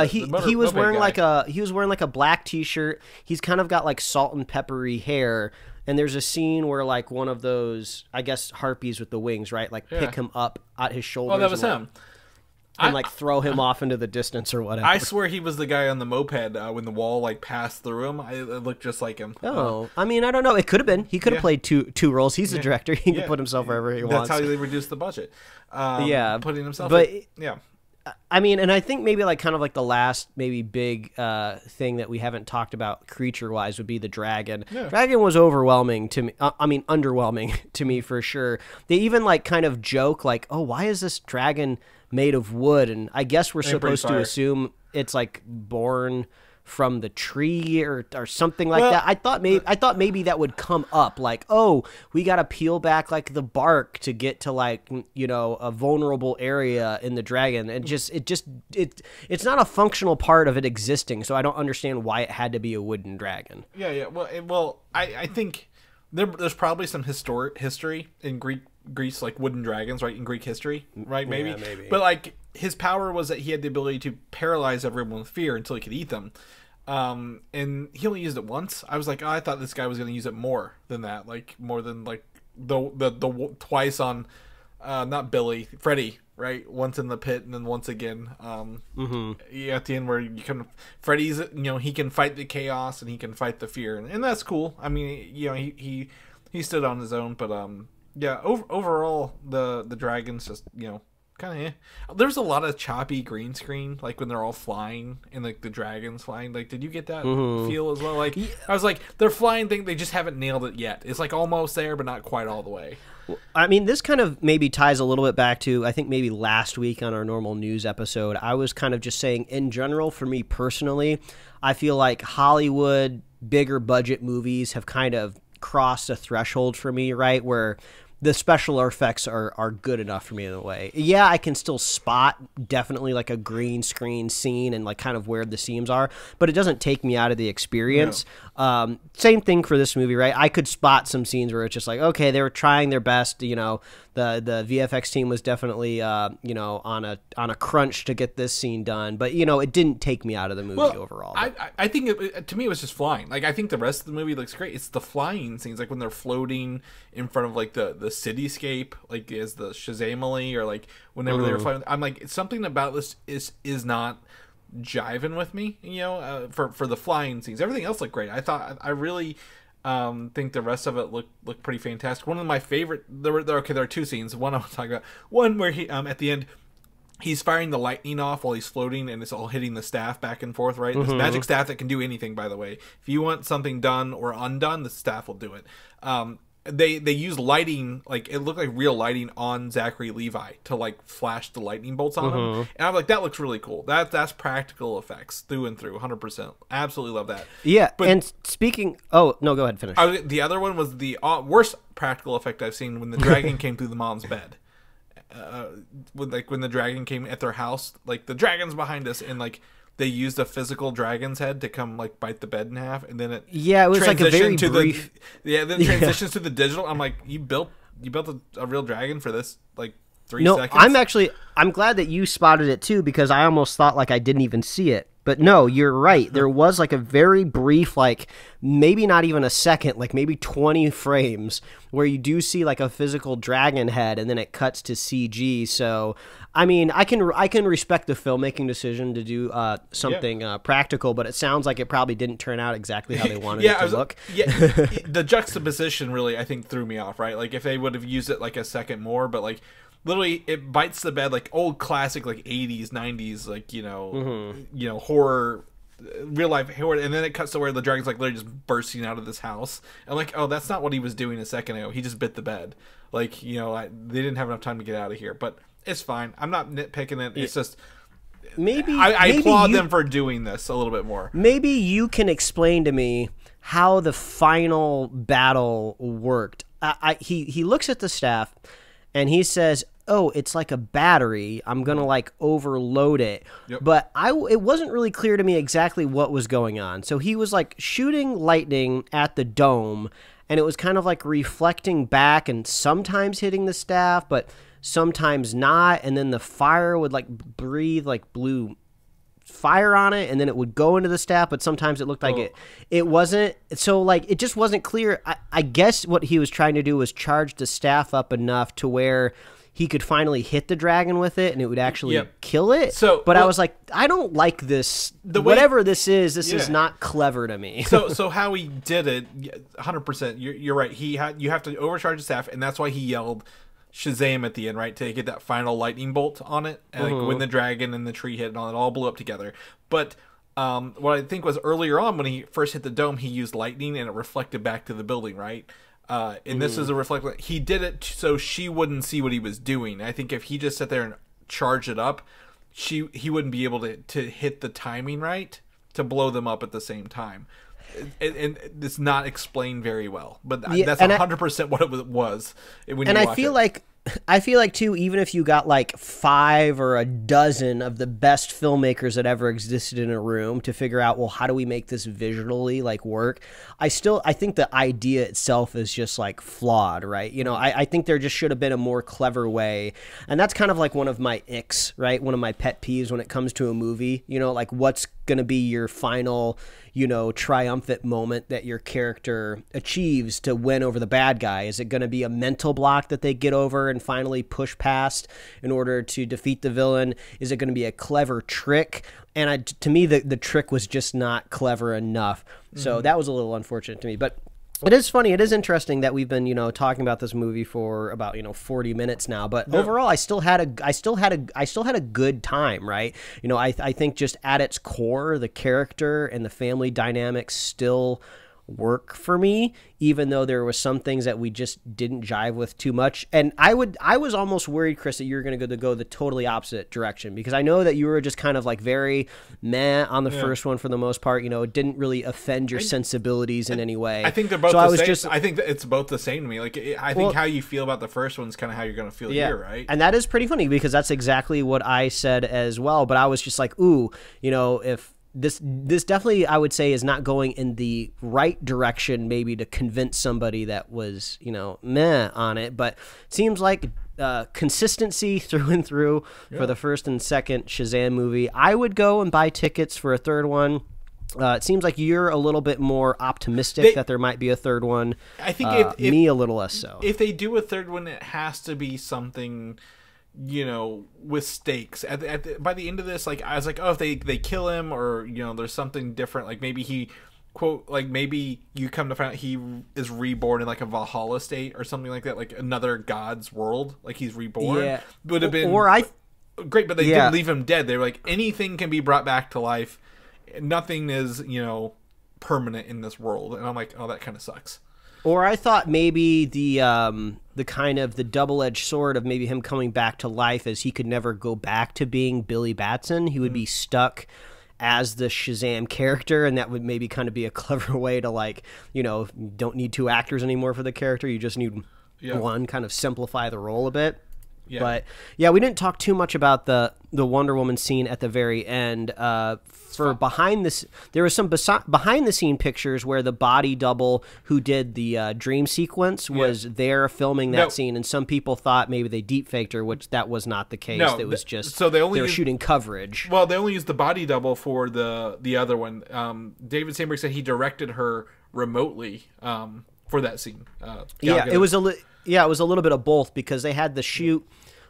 he was wearing like a black t-shirt. He's kind of got like salt and peppery hair, and there's a scene where like one of those, I guess, harpies with the wings, right? Like pick him up at his shoulders. Oh, that was him. And like throw him off into the distance or whatever. I swear he was the guy on the moped when the wall like passed through him. It looked just like him. Oh, I mean, I don't know. It could have been. He could have played two roles. He's a director. He can put himself wherever he wants. That's how they reduced the budget. Putting himself. But yeah. I mean, and I think maybe like kind of like the last maybe big thing that we haven't talked about creature-wise would be the dragon. Yeah. Dragon was overwhelming to me. Underwhelming to me for sure. They even like kind of joke like, oh, why is this dragon made of wood? And I guess we're supposed to assume it's like born from the tree or something like that. I thought maybe that would come up, like, oh, we got to peel back like the bark to get to like, a vulnerable area in the dragon. And it's not a functional part of it existing, so I don't understand why it had to be a wooden dragon. Yeah. Well, I think there's probably some history in Greece, like wooden dragons, right? In Greek history, right? Maybe. Yeah, maybe. But like his power was that he had the ability to paralyze everyone with fear until he could eat them. And he only used it once. I was like, I thought this guy was going to use it more than that, like more than like the twice on, not Billy, Freddy, right? Once in the pit and then once again. Yeah, at the end where you can, Freddy's, he can fight the chaos and he can fight the fear, and that's cool. I mean, he stood on his own, but yeah. Overall, the dragons just kind of. There's a lot of choppy green screen, like when they're all flying and like the dragons flying. Like, did you get that feel as well? Like, I was like, they're flying thing. They just haven't nailed it yet. It's like almost there, but not quite all the way. I mean, this kind of maybe ties a little bit back to, I think maybe last week on our normal news episode, I was kind of just saying in general, for me personally, I feel like Hollywood bigger budget movies have kind of crossed a threshold for me, right? Where the special effects are good enough for me in a way. Yeah, I can still spot definitely like a green screen scene and like kind of where the seams are, but it doesn't take me out of the experience. No. Same thing for this movie, right? I could spot some scenes where it's just like, okay, they were trying their best. The VFX team was definitely on a crunch to get this scene done, but it didn't take me out of the movie overall. I think to me it was just flying. Like, I think the rest of the movie looks great. It's the flying scenes, like when they're floating in front of like the cityscape, like as the Shazamily, or like whenever they were flying. I'm like, something about this is not jiving with me, for the flying scenes. Everything else looked great. I really think the rest of it looked pretty fantastic. One of my favorite, there are two scenes. One I was talking about, one where he at the end, he's firing the lightning off while he's floating, and it's all hitting the staff back and forth, right? This magic staff that can do anything, by the way. If you want something done or undone, the staff will do it. They use lighting, like it looked like real lighting on Zachary Levi to like flash the lightning bolts on him, and I'm like, that looks really cool. That's practical effects through and through, 100%. Absolutely love that. Yeah, but, and speaking, oh no, go ahead, finish. The other one was the worst practical effect I've seen when the dragon came through the mom's bed. when the dragon came at their house, like the dragon's behind us, and like they used a physical dragon's head to come like bite the bed in half, and then it was like a very brief. Then transitions to the digital. I'm like, you built a real dragon for this like 3 seconds. I'm glad that you spotted it too, because I almost thought like I didn't even see it. But no, you're right. There was like a very brief, like maybe not even a second, like maybe 20 frames where you do see like a physical dragon head, and then it cuts to CG. So, I mean, I can respect the filmmaking decision to do something practical, but it sounds like it probably didn't turn out exactly how they wanted it to look. The juxtaposition really, I think, threw me off. Right, like if they would have used it like a second more, but like. Literally, it bites the bed like old classic, like 80s, 90s, like horror, real life horror, and then it cuts to where the dragon's like literally just bursting out of this house. And like, oh, that's not what he was doing a second ago. He just bit the bed. Like, they didn't have enough time to get out of here. But it's fine. I'm not nitpicking it. It's just I applaud them for doing this a little bit more. Maybe you can explain to me how the final battle worked. He looks at the staff. And he says, oh, it's like a battery. I'm going to like overload it. Yep. But it wasn't really clear to me exactly what was going on. So he was like shooting lightning at the dome, and it was kind of like reflecting back and sometimes hitting the staff, but sometimes not. And then the fire would like breathe like blue fire on it, and then it would go into the staff, but sometimes it looked like it wasn't. So like it just wasn't clear. I guess what he was trying to do was charge the staff up enough to where he could finally hit the dragon with it and it would actually kill it. I was like, I don't like this. Whatever this is not clever to me. So how he did it, 100%, you're right. You have to overcharge the staff, and that's why he yelled Shazam at the end, right, to get that final lightning bolt on it, and like when the dragon and the tree hit and all blew up together. But what I think was earlier on when he first hit the dome, he used lightning and it reflected back to the building, right? And this is a reflection. He did it so she wouldn't see what he was doing. I think if he just sat there and charged it up, he wouldn't be able to hit the timing right to blow them up at the same time. And it's not explained very well, but that's 100% what it was. When and I feel like too, even if you got like 5 or a dozen of the best filmmakers that ever existed in a room to figure out, well, how do we make this visually like work? I think the idea itself is just like flawed, right? I think there just should have been a more clever way, and that's kind of like one of my icks, right? One of my pet peeves when it comes to a movie. Like what's gonna be your final triumphant moment that your character achieves to win over the bad guy? Is it going to be a mental block that they get over and finally push past in order to defeat the villain? Is it going to be a clever trick? And to me, the trick was just not clever enough. So that was a little unfortunate to me. But it is funny. It is interesting that we've been, talking about this movie for about, 40 minutes now. But overall, I still had a good time, right? I think just at its core, the character and the family dynamics still work for me, even though there was some things that we just didn't jive with too much. And I was almost worried, Chris, that you were going to go the totally opposite direction, because I know that you were just kind of like very meh on the first one for the most part. It didn't really offend your sensibilities in any way. I think they're both the same. I think that it's both the same to me. Like I think how you feel about the first one is kind of how you're going to feel here, right? And that is pretty funny, because that's exactly what I said as well. But I was just like, ooh, if This definitely, I would say, is not going in the right direction, maybe to convince somebody that was, meh on it. But it seems like consistency through and through for the first and second Shazam movie. I would go and buy tickets for a third one. It seems like you're a little bit more optimistic that there might be a third one. I think me a little less so. If they do a third one, it has to be something, with stakes. By the end of this, like I was like, oh, if they kill him, or there's something different, like maybe he maybe you come to find out he is reborn in like a Valhalla state or something like that, like another god's world, like he's reborn. Yeah, would have been great, but they didn't leave him dead. They were like, anything can be brought back to life. Nothing is permanent in this world, and I'm like, oh, that kind of sucks. Or I thought maybe the kind of the double-edged sword of maybe him coming back to life, as he could never go back to being Billy Batson. He would be stuck as the Shazam character, and that would maybe kind of be a clever way to, like, don't need 2 actors anymore for the character. You just need one, kind of simplify the role a bit. Yeah. But yeah, we didn't talk too much about the Wonder Woman scene at the very end. For behind this, there was some behind the scene pictures where the body double who did the dream sequence was there filming that scene, and some people thought maybe they deep faked her, which that was not the case. It was just they were shooting coverage. Well, they only used the body double for the other one. David Sandberg said he directed her remotely for that scene. It was a little bit of both, because they had to shoot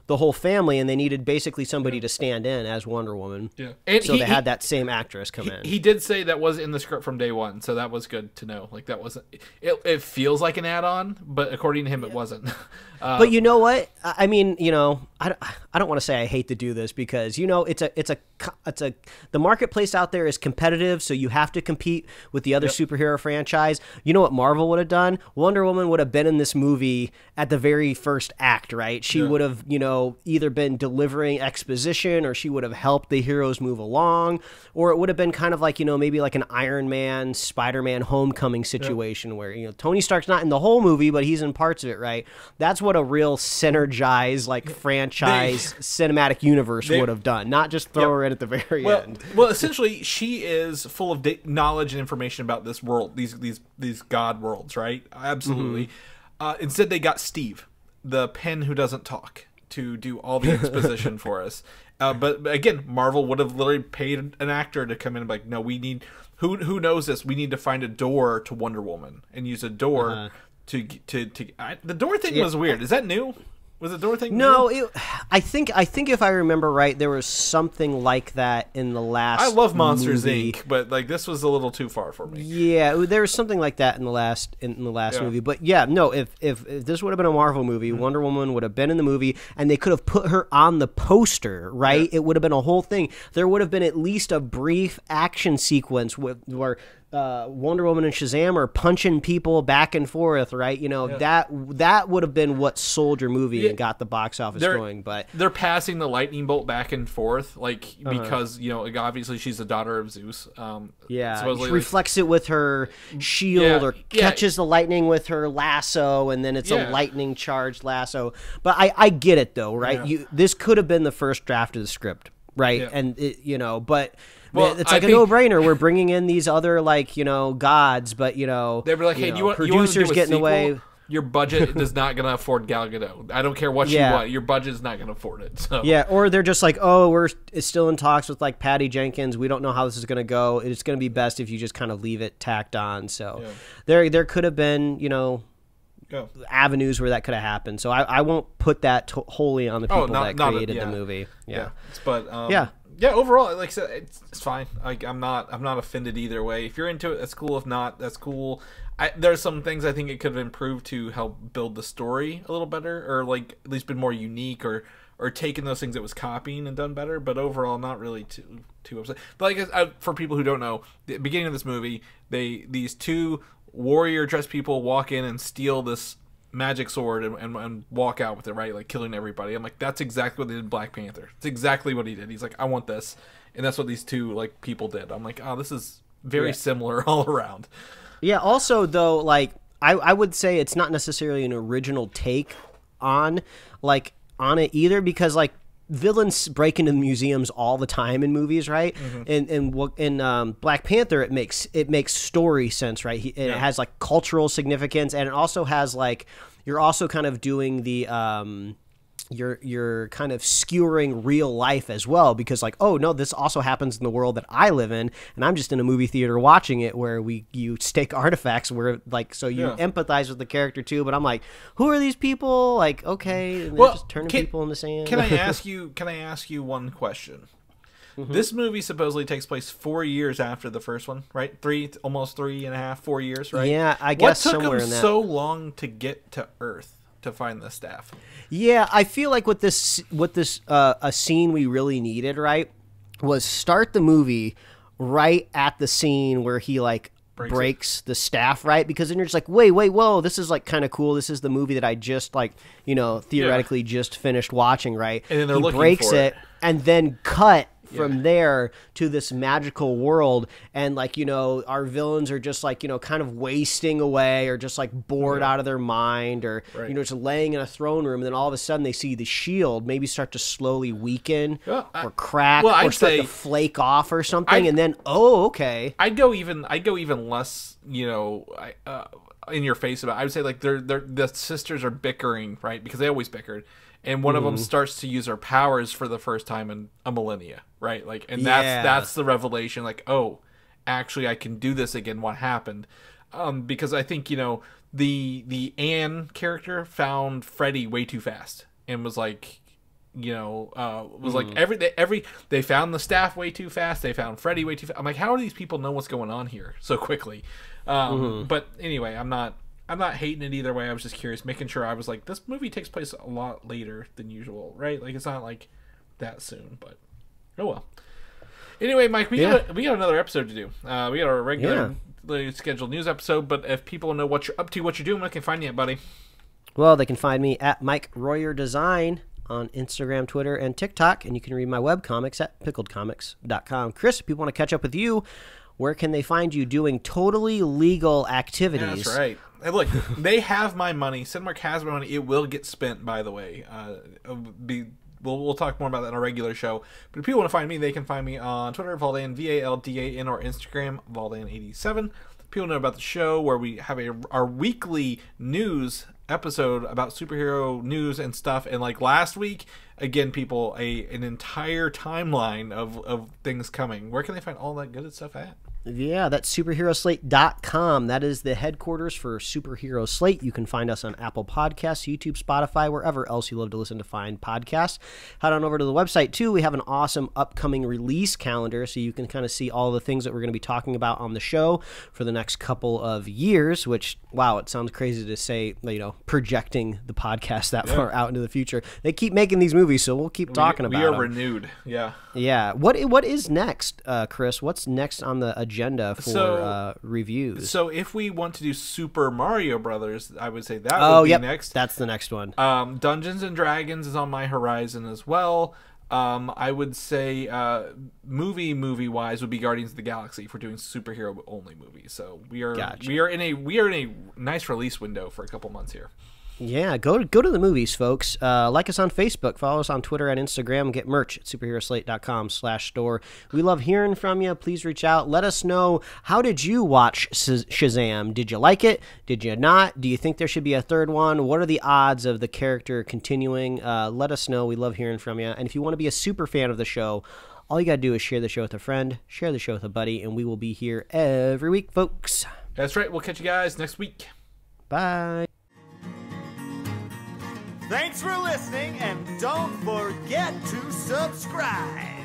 the whole family, and they needed basically somebody to stand in as Wonder Woman. Yeah, and so they had that same actress come in. He did say that was in the script from day one, so that was good to know. Like, that wasn't. It feels like an add-on, but according to him, it wasn't. But you know what? I mean, I don't want to say I hate to do this, because the marketplace out there is competitive, so you have to compete with the other superhero franchise. You know what Marvel would have done? Wonder Woman would have been in this movie at the very first act, right? She would have, either been delivering exposition, or she would have helped the heroes move along, or it would have been kind of like, maybe like an Iron Man, Spider-Man Homecoming situation where, Tony Stark's not in the whole movie, but he's in parts of it, right? That's what a real synergized, like, franchise cinematic universe would have done, not just throw her in at the very end. Well, essentially, she is full of knowledge and information about this world, these god worlds, right? Absolutely. Instead, they got Steve, the pen who doesn't talk, to do all the exposition for us. But again, Marvel would have literally paid an actor to come in and be like, no, we need who knows this? We need to find a door to Wonder Woman and use a door the door thing was weird. Is that new? Was the door thing new? No, I think if I remember right, there was something like that in the last. I love Monsters movie. Inc., but like this was a little too far for me. Yeah, there was something like that in the last movie. But yeah, no, if this would have been a Marvel movie, Wonder Woman would have been in the movie, and they could have put her on the poster, right? It would have been a whole thing. There would have been at least a brief action sequence where Wonder Woman and Shazam are punching people back and forth, right? That would have been what sold your movie and got the box office going. But they're passing the lightning bolt back and forth, because obviously she's the daughter of Zeus. She reflects it with her shield, or catches the lightning with her lasso, and then it's a lightning charged lasso. But I get it though, right? Yeah. This could have been the first draft of the script, right? Yeah. And but. Well, it's like a no-brainer. We're bringing in these other, gods, but, they were like, hey, producers getting away. Your budget is not going to afford Gal Gadot. I don't care what you want. Your budget is not going to afford it. So. Yeah, or they're just like, oh, it's still in talks with, Patty Jenkins. We don't know how this is going to go. It's going to be best if you just kind of leave it tacked on. So there could have been, avenues where that could have happened. So I won't put that wholly on the people that created the movie. Yeah. But, yeah, overall, like I said, it's fine. Like I'm not offended either way. If you're into it, that's cool. If not, that's cool. There's some things I think it could have improved to help build the story a little better, or at least been more unique, or taken those things it was copying and done better. But overall, not really too upset. But for people who don't know, the beginning of this movie, these two warrior dressed people walk in and steal this magic sword and walk out with it, right? Like killing everybody. I'm like, that's exactly what they did in Black Panther. It's exactly what he did. He's like, I want this. And that's what these two people did. I'm like, oh, this is very similar all around. Yeah, also though, I would say it's not necessarily an original take on it either, because villains break into museums all the time in movies, right? Mm-hmm. In Black Panther, it makes story sense, right? It has cultural significance, and it also has you're also kind of doing the you're kind of skewering real life as well, because oh no, this also happens in the world that I live in, and I'm just in a movie theater watching it where you stake artifacts where so you empathize with the character too. But I'm like, who are these people? Okay, and they're just turning people in the sand. Can I ask you one question? Mm-hmm. This movie supposedly takes place 4 years after the first one, right? Almost 3.5, 4 years, right? Yeah, I guess somewhere in that. What took them so long to get to Earth to find the staff? Yeah, I feel like with this a scene we really needed, right, was start the movie right at the scene where he breaks the staff, right? Because then you're just like, wait, whoa, this is kind of cool. This is the movie that I just theoretically just finished watching, right? And then he breaks it, and then cut from there to this magical world. And like, you know, our villains are just like, you know, kind of wasting away or just like bored out of their mind or, you know, just laying in a throne room. And then all of a sudden they see the shield maybe start to slowly weaken or crack or start to flake off or something. And then, okay. I'd go even less, you know, in your face about it. I would say like the sisters are bickering, right? Because they always bickered. And one of them starts to use her powers for the first time in a millennia, right? Like, and that's the revelation. Like, oh, actually, I can do this again. What happened? Because I think, you know, the Anne character found Freddy way too fast and was like, you know, was like they found the staff way too fast. They found Freddy way too fast. I'm like, how do these people know what's going on here so quickly? But anyway, I'm not hating it either way. I was just curious, making sure. I was like, this movie takes place a lot later than usual, right? Like, it's not like that soon, but oh well. Anyway, Mike, we got another episode to do. We got our regular scheduled news episode, but if people know what you're up to, what you're doing, where can find you at, buddy? Well, they can find me at Mike Royer Design on Instagram, Twitter, and TikTok, and you can read my webcomics at pickledcomics.com. Chris, if people want to catch up with you, where can they find you doing totally legal activities? Yeah, that's right. And look, they have my money. Cinemark has my money. It will get spent, by the way. We'll talk more about that in a regular show. But if people want to find me, they can find me on Twitter, Valdan, VALDAN, or Instagram, Valdan87. People know about the show where we have our weekly news episode about superhero news and stuff. And like last week, again, people, an entire timeline of things coming. Where can they find all that good stuff at? Yeah, that's superheroslate.com. That is the headquarters for Superhero Slate. You can find us on Apple Podcasts, YouTube, Spotify, wherever else you love to listen to find podcasts. Head on over to the website, too. We have an awesome upcoming release calendar, so you can kind of see all the things that we're going to be talking about on the show for the next couple of years, which, wow, it sounds crazy to say, you know, projecting the podcast that far out into the future. They keep making these movies, so we'll keep talking about them. We are renewed, yeah. Yeah. What is next, Chris? What's next on the agenda for reviews? So if we want to do Super Mario Brothers, I would say that would be next. That's the next one. Dungeons and Dragons is on my horizon as well. I would say movie wise would be Guardians of the Galaxy if we're doing superhero only movies. So we are in a nice release window for a couple months here. Yeah, go to the movies, folks. Like us on Facebook, follow us on Twitter and Instagram, get merch at superheroslate.com/store. We love hearing from you. Please reach out. Let us know, how did you watch Shazam? Did you like it? Did you not? Do you think there should be a third one? What are the odds of the character continuing? Let us know. We love hearing from you. And if you want to be a super fan of the show, all you got to do is share the show with a friend, share the show with a buddy, and we will be here every week, folks. That's right. We'll catch you guys next week. Bye. Thanks for listening, and don't forget to subscribe.